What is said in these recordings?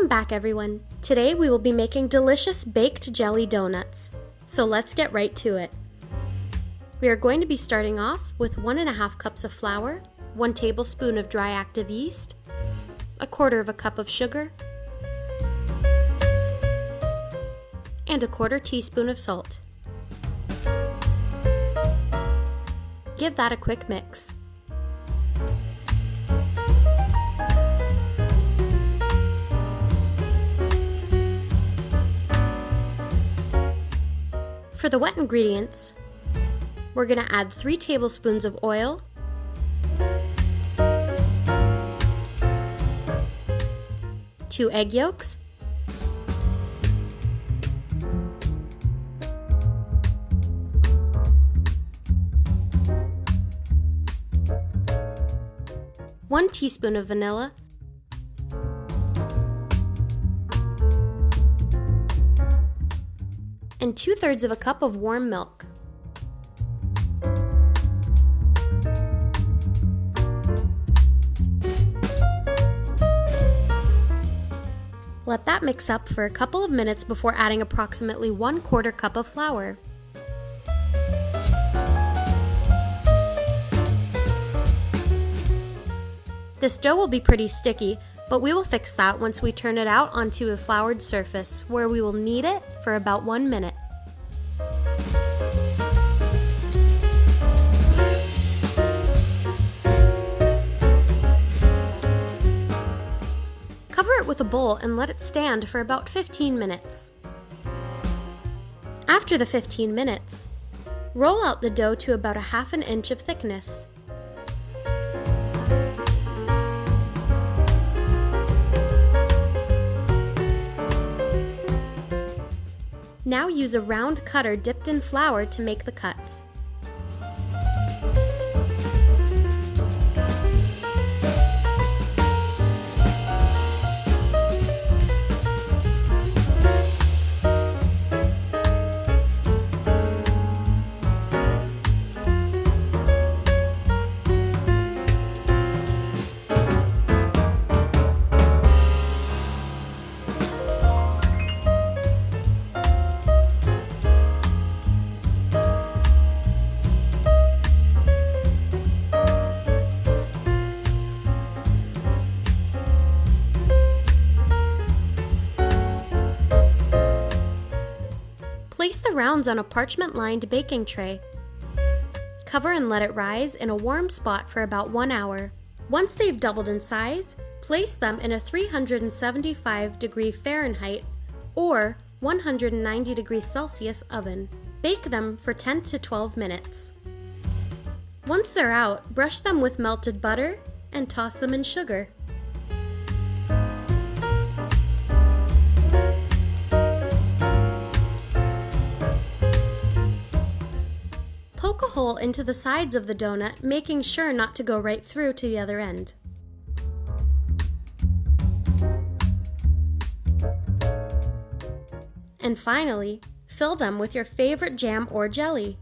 Welcome back, everyone. Today we will be making delicious baked jelly donuts. So let's get right to it. We are going to be starting off with 1.5 cups of flour, 1 tablespoon of dry active yeast, 1/4 cup of sugar, and 1/4 teaspoon of salt. Give that a quick mix. For the wet ingredients, we're going to add 3 tablespoons of oil, 2 egg yolks, 1 teaspoon of vanilla, and 2/3 cup of warm milk. Let that mix up for a couple of minutes before adding approximately 1/4 cup of flour. This dough will be pretty sticky, but we will fix that once we turn it out onto a floured surface, where we will knead it for about 1 minute. Cover it with a bowl and let it stand for about 15 minutes. After the 15 minutes, roll out the dough to about 1/2 inch of thickness. Now use a round cutter dipped in flour to make the cuts. Place the rounds on a parchment-lined baking tray. Cover and let it rise in a warm spot for about 1 hour. Once they've doubled in size, place them in a 375° Fahrenheit or 190° Celsius oven. Bake them for 10 to 12 minutes. Once they're out, brush them with melted butter and toss them in sugar. Poke a hole into the sides of the donut, making sure not to go right through to the other end. And finally, fill them with your favorite jam or jelly.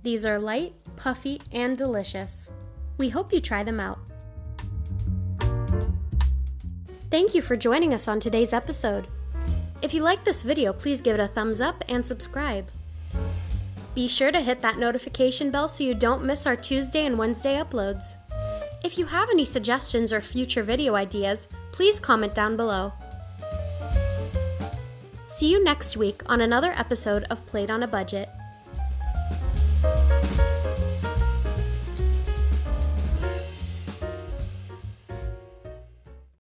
These are light, puffy, and delicious. We hope you try them out. Thank you for joining us on today's episode. If you like this video, please give it a thumbs up and subscribe. Be sure to hit that notification bell so you don't miss our Tuesday and Wednesday uploads. If you have any suggestions or future video ideas, please comment down below. See you next week on another episode of Plate on a Budget.